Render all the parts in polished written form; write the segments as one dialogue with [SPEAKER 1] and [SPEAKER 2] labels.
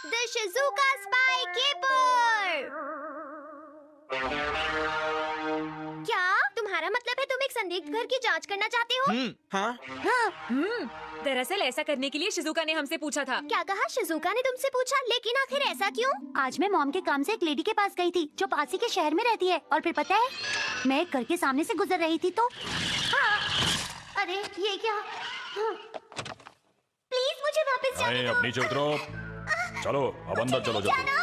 [SPEAKER 1] The Shizuka spy keeper. क्या तुम्हारा मतलब है तुम एक संदिग्ध घर की जांच करना चाहते हो?
[SPEAKER 2] हाँ। दरअसल ऐसा करने के लिए शिज़ुका ने हमसे पूछा था।
[SPEAKER 1] क्या कहा? शिज़ुका ने तुमसे पूछा, लेकिन आखिर ऐसा क्यों?
[SPEAKER 3] आज मैं मॉम के काम से एक लेडी के पास गई थी जो पास ही के शहर में रहती है, और फिर पता है मैं एक घर के सामने से गुजर रही थी तो अरे ये क्या?
[SPEAKER 1] प्लीज मुझे वापस जाने दो।
[SPEAKER 4] अपनी चुप रहो। चलो अब अंदर चलो जल्दी।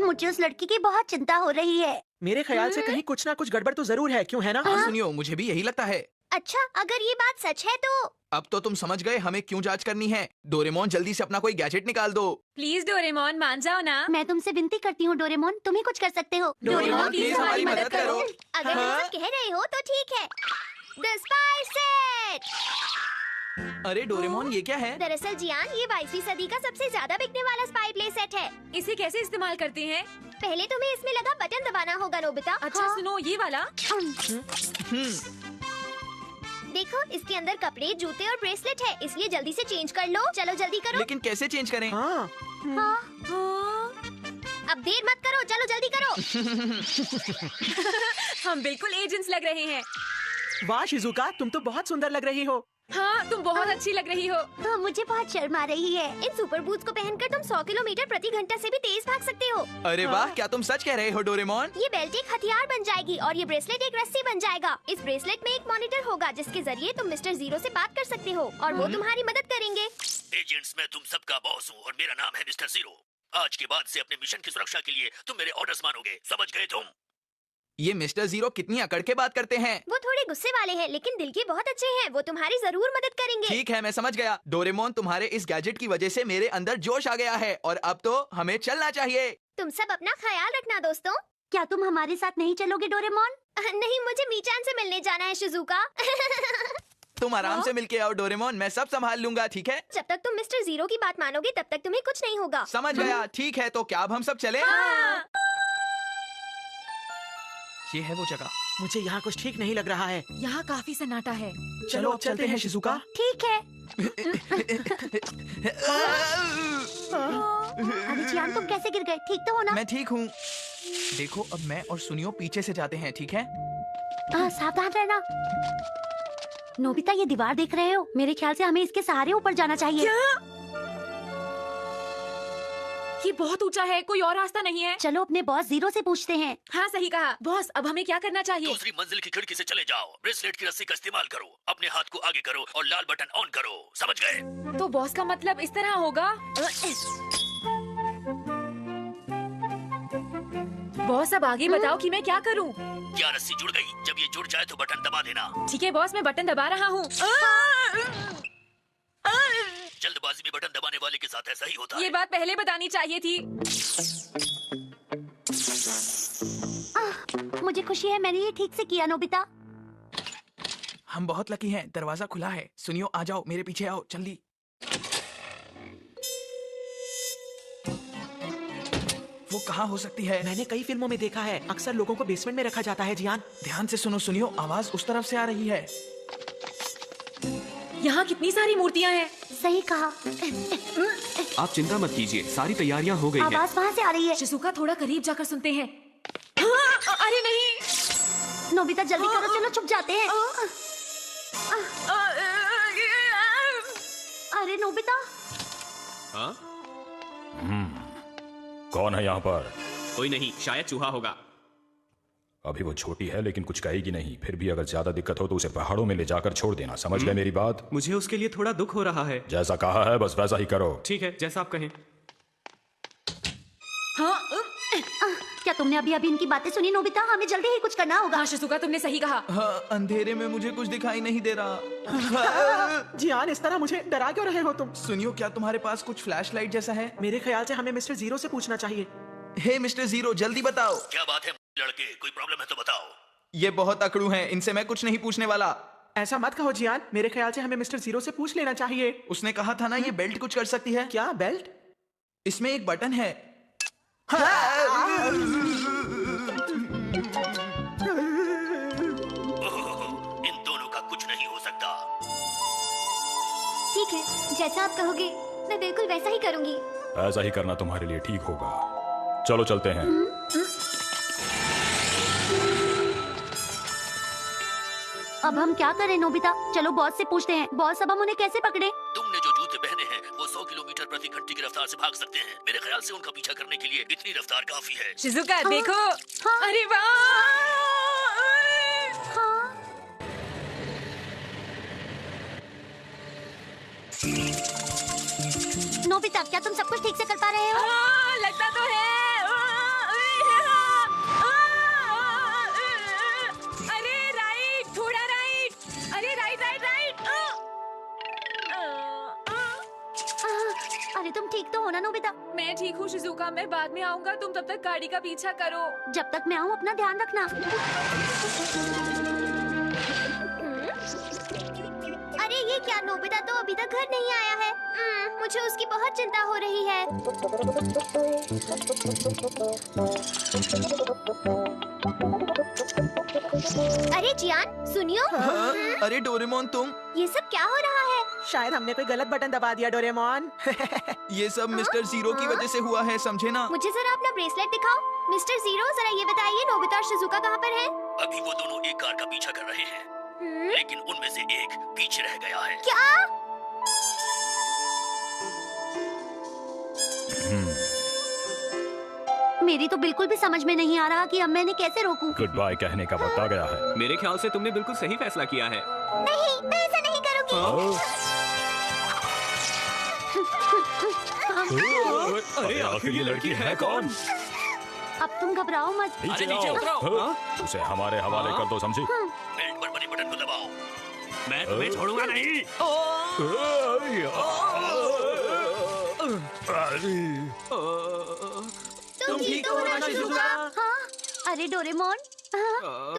[SPEAKER 3] मुझे उस लड़की की बहुत चिंता हो रही है।
[SPEAKER 5] मेरे ख्याल से कहीं कुछ ना कुछ गड़बड़ तो जरूर है, क्यों है ना?
[SPEAKER 6] हाँ सुनियो, मुझे भी यही लगता है।
[SPEAKER 1] अच्छा, अगर ये बात सच है तो
[SPEAKER 6] अब तो तुम समझ गए हमें क्यों जांच करनी है। डोरेमोन जल्दी से अपना कोई गैजेट निकाल दो।
[SPEAKER 2] प्लीज डोरेमोन मान जाओ ना।
[SPEAKER 3] मैं तुमसे विनती करती हूँ डोरेमोन, तुम ही कुछ कर सकते हो।
[SPEAKER 6] डोरेमोन प्लीज हमारी मदद करो।
[SPEAKER 1] अगर तुम सब कह रहे हो तो ठीक है। The spy set.
[SPEAKER 6] अरे डोरेमोन ये क्या है?
[SPEAKER 1] दरअसल जियान, ये 22वीं सदी का सबसे ज्यादा बिकने वाला स्पाई प्ले सेट है।
[SPEAKER 2] इसे कैसे इस्तेमाल करते हैं?
[SPEAKER 1] पहले तुम्हें इसमें लगा बटन दबाना होगा नोबिता।
[SPEAKER 2] अच्छा सुनो, ये वाला।
[SPEAKER 1] देखो, इसके अंदर कपड़े, जूते और ब्रेसलेट है, इसलिए जल्दी से चेंज कर लो। चलो जल्दी करो।
[SPEAKER 6] लेकिन कैसे चेंज करें?
[SPEAKER 5] हाँ।
[SPEAKER 1] अब देर मत करो, चलो जल्दी करो।
[SPEAKER 2] हम बिल्कुल एजेंट्स लग रहे हैं।
[SPEAKER 5] वाह शिज़ुका, तुम तो बहुत सुंदर लग रही हो।
[SPEAKER 2] हाँ, तुम बहुत अच्छी लग रही हो।
[SPEAKER 3] हाँ, मुझे बहुत शर्म आ रही है।
[SPEAKER 1] इन सुपर बूट्स को पहनकर तुम 100 किलोमीटर प्रति घंटा से भी तेज भाग सकते हो।
[SPEAKER 6] अरे वाह, क्या तुम सच कह रहे हो डोरेमोन?
[SPEAKER 1] ये बेल्ट एक हथियार बन जाएगी और ये ब्रेसलेट एक रस्सी बन जाएगा। इस ब्रेसलेट में एक मॉनिटर होगा जिसके जरिए तुम मिस्टर जीरो से बात कर सकते हो और वो तुम्हारी मदद करेंगे।
[SPEAKER 7] एजेंट्स, मैं तुम सबका बॉस हूँ और मेरा नाम है मिस्टर जीरो। आज के बाद से अपने मिशन की सुरक्षा के लिए तुम मेरे ऑर्डर्स मानोगे, समझ गए तुम?
[SPEAKER 6] ये मिस्टर जीरो कितनी अकड़ के बात करते हैं।
[SPEAKER 1] वो थोड़े गुस्से वाले हैं लेकिन दिल के बहुत अच्छे हैं। वो तुम्हारी जरूर मदद करेंगे।
[SPEAKER 6] ठीक है, मैं समझ गया। डोरेमोन, तुम्हारे इस गैजेट की वजह से मेरे अंदर जोश आ गया है और अब तो हमें चलना चाहिए।
[SPEAKER 1] तुम सब अपना ख्याल रखना दोस्तों।
[SPEAKER 3] क्या तुम हमारे साथ नहीं चलोगे डोरेमोन?
[SPEAKER 1] नहीं, मुझे मीचान से मिलने जाना है शिज़ुका।
[SPEAKER 6] तुम आराम से मिलके आओ डोरेमोन, मैं सब संभाल लूंगा, ठीक है?
[SPEAKER 1] जब तक तुम मिस्टर जीरो की बात मानोगे तब तक तुम्हें कुछ नहीं होगा।
[SPEAKER 6] समझ गया। ठीक है, तो क्या अब हम सब चले? ये है वो जगह।
[SPEAKER 5] मुझे यहाँ कुछ ठीक नहीं लग रहा है।
[SPEAKER 2] यहाँ काफी सन्नाटा है।
[SPEAKER 5] चलो अब चलते हैं शिज़ुका।
[SPEAKER 3] ठीक है। अरे जियान, तुम कैसे गिर गए? ठीक तो हो ना?
[SPEAKER 6] मैं ठीक हूँ। देखो, अब मैं और सुनियो पीछे से जाते हैं, ठीक है?
[SPEAKER 3] सावधान रहना। नोबिता, ये दीवार देख रहे हो? मेरे ख्याल से हमें इसके सहारे ऊपर जाना चाहिए।
[SPEAKER 2] ये बहुत ऊंचा है, कोई और रास्ता नहीं है।
[SPEAKER 3] चलो अपने बॉस जीरो से पूछते हैं।
[SPEAKER 2] हाँ सही कहा। बॉस, अब हमें क्या करना चाहिए?
[SPEAKER 7] दूसरी मंजिल की खिड़की से चले जाओ, ब्रेसलेट की रस्सी का इस्तेमाल करो, अपने हाथ को आगे करो और लाल बटन ऑन करो, समझ गए?
[SPEAKER 2] तो बॉस का मतलब इस तरह होगा। बॉस, अब आगे बताओ कि मैं क्या करूं?
[SPEAKER 7] क्या रस्सी जुड़ गई? जब ये जुड़ जाए तो बटन दबा देना।
[SPEAKER 2] ठीक है बॉस, मैं बटन दबा रहा हूँ।
[SPEAKER 7] जल्दबाजी में बटन दबाने वाले के साथ ऐसा ही होता
[SPEAKER 2] ये
[SPEAKER 7] है।
[SPEAKER 2] बात पहले बतानी चाहिए थी।
[SPEAKER 3] मुझे खुशी है मैंने ये ठीक से किया नोबिता।
[SPEAKER 6] हम बहुत लकी हैं, दरवाजा खुला है। सुनियो, आ जाओ, मेरे पीछे आओ, जल्दी। वो कहाँ हो सकती है?
[SPEAKER 5] मैंने कई फिल्मों में देखा है, अक्सर लोगों को बेसमेंट में रखा जाता है। जियान,
[SPEAKER 6] ध्यान से सुनो सुनियो, आवाज उस तरफ से आ रही है।
[SPEAKER 2] यहाँ कितनी सारी मूर्तियाँ हैं।
[SPEAKER 3] सही कहा।
[SPEAKER 8] आप चिंता मत कीजिए, सारी तैयारियां हो गई हैं।
[SPEAKER 3] आवाज वहाँ से आ रही है।
[SPEAKER 2] शिज़ुका, थोड़ा करीब जाकर सुनते हैं। अरे नहीं।
[SPEAKER 3] नोबिता जल्दी करो, चलो छुप जाते हैं। अरे नोबिता।
[SPEAKER 8] हाँ?
[SPEAKER 4] कौन है यहाँ पर?
[SPEAKER 8] कोई नहीं, शायद चूहा होगा।
[SPEAKER 4] अभी वो छोटी है लेकिन कुछ कहेगी नहीं। फिर भी अगर ज्यादा दिक्कत हो तो उसे पहाड़ों में ले जाकर छोड़ देना, समझ गए मेरी बात?
[SPEAKER 8] मुझे उसके लिए थोड़ा दुख हो रहा है।
[SPEAKER 4] जैसा कहा है बस वैसा ही करो।
[SPEAKER 8] ठीक है, जैसा आप कहें।
[SPEAKER 2] हाँ,
[SPEAKER 3] क्या तुमने अभी अभी इनकी बातें सुनी नोबिता? हमें जल्दी ही कुछ करना होगा।
[SPEAKER 2] हाँ शिज़ुका, तुमने सही कहा।
[SPEAKER 6] हाँ, अंधेरे में मुझे कुछ दिखाई नहीं दे रहा।
[SPEAKER 5] जियान, इस तरह मुझे डरा क्यों रहे हो तुम?
[SPEAKER 6] सुनियो, क्या तुम्हारे पास कुछ फ्लैशलाइट जैसा है?
[SPEAKER 5] मेरे ख्याल से हमें मिस्टर जीरो से पूछना चाहिए।
[SPEAKER 6] हे मिस्टर जीरो, जल्दी बताओ।
[SPEAKER 7] क्या बात है लड़के, कोई प्रॉब्लम है तो बताओ।
[SPEAKER 6] ये बहुत अकड़ू हैं, इनसे मैं कुछ नहीं पूछने वाला।
[SPEAKER 5] ऐसा मत कहो जियान, मेरे ख्याल से हमें मिस्टर जीरो से पूछ लेना चाहिए।
[SPEAKER 6] उसने कहा था ना ये बेल्ट कुछ कर सकती है।
[SPEAKER 5] क्या बेल्ट?
[SPEAKER 6] इसमें एक बटन है।
[SPEAKER 7] इन दोनों का कुछ नहीं हो सकता।
[SPEAKER 1] जैसा आप कहोगे मैं बिल्कुल वैसा ही करूंगी।
[SPEAKER 4] ऐसा ही करना तुम्हारे लिए ठीक होगा। चलो चलते हैं।
[SPEAKER 3] अब हम क्या करें नोबिता? चलो बॉस से पूछते हैं। बॉस, अब हम उन्हें कैसे पकड़े?
[SPEAKER 7] तुमने जो जूते पहने हैं वो 100 किलोमीटर प्रति घंटे की रफ्तार से भाग सकते हैं। मेरे ख्याल से उनका पीछा करने के लिए इतनी रफ्तार काफी है।
[SPEAKER 2] शिजुका देखो।
[SPEAKER 3] हाँ।
[SPEAKER 2] अरे वाह।
[SPEAKER 3] हाँ। नोबिता, क्या तुम सब कुछ ठीक से कर पा रहे हो?
[SPEAKER 2] लगता तो है। अरे राइट, थोड़ा राइट। अरे राइट राइट राइट।
[SPEAKER 3] अरे तुम ठीक तो हो ना नोबिता?
[SPEAKER 2] मैं ठीक हूँ शिजुका, मैं बाद में आऊंगा। तुम तब तक गाड़ी का पीछा करो।
[SPEAKER 3] जब तक मैं आऊँ अपना ध्यान रखना।
[SPEAKER 1] अरे ये क्या, नोबिता तो अभी तक घर नहीं आया है। मुझे उसकी बहुत चिंता हो रही है। अरे जियान, सुनियो।
[SPEAKER 6] अरे डोरेमोन तुम।
[SPEAKER 1] ये सब क्या हो रहा है?
[SPEAKER 5] शायद हमने कोई गलत बटन दबा दिया डोरेमोन।
[SPEAKER 6] ये सब मिस्टर जीरो की वजह से हुआ है, समझे ना?
[SPEAKER 1] मुझे जरा अपना ब्रेसलेट दिखाओ। मिस्टर जीरो, जरा ये बताइए नोबिता और शिजुका कहाँ पर हैं?
[SPEAKER 7] अभी वो दोनों एक कार का पीछा कर रहे हैं, लेकिन उनमें से एक पीछे रह गया है।
[SPEAKER 1] क्या?
[SPEAKER 3] मेरी तो बिल्कुल भी समझ में नहीं आ रहा कि अब मैं इन्हें कैसे रोकूं।
[SPEAKER 4] गुड बाय कहने का वक्त आ गया है।
[SPEAKER 8] मेरे ख्याल से तुमने बिल्कुल सही फैसला किया है।
[SPEAKER 1] नहीं, मैं ऐसा नहीं करूँगी।
[SPEAKER 4] अरे आखिर ये लड़की है कौन?
[SPEAKER 3] अब तुम घबराओ मत।
[SPEAKER 8] अरे नीचे उतरो। हाँ?
[SPEAKER 4] उसे हमारे हवाले कर दो, समझी?
[SPEAKER 7] बेल्ट पर बने बटन को दबाओ।
[SPEAKER 8] मैं तुम्हें छोड़ूंगा नहीं।
[SPEAKER 1] तुम ठीक हो ना शिजुका?
[SPEAKER 3] हाँ, अरे डोरेमोन। हाँ,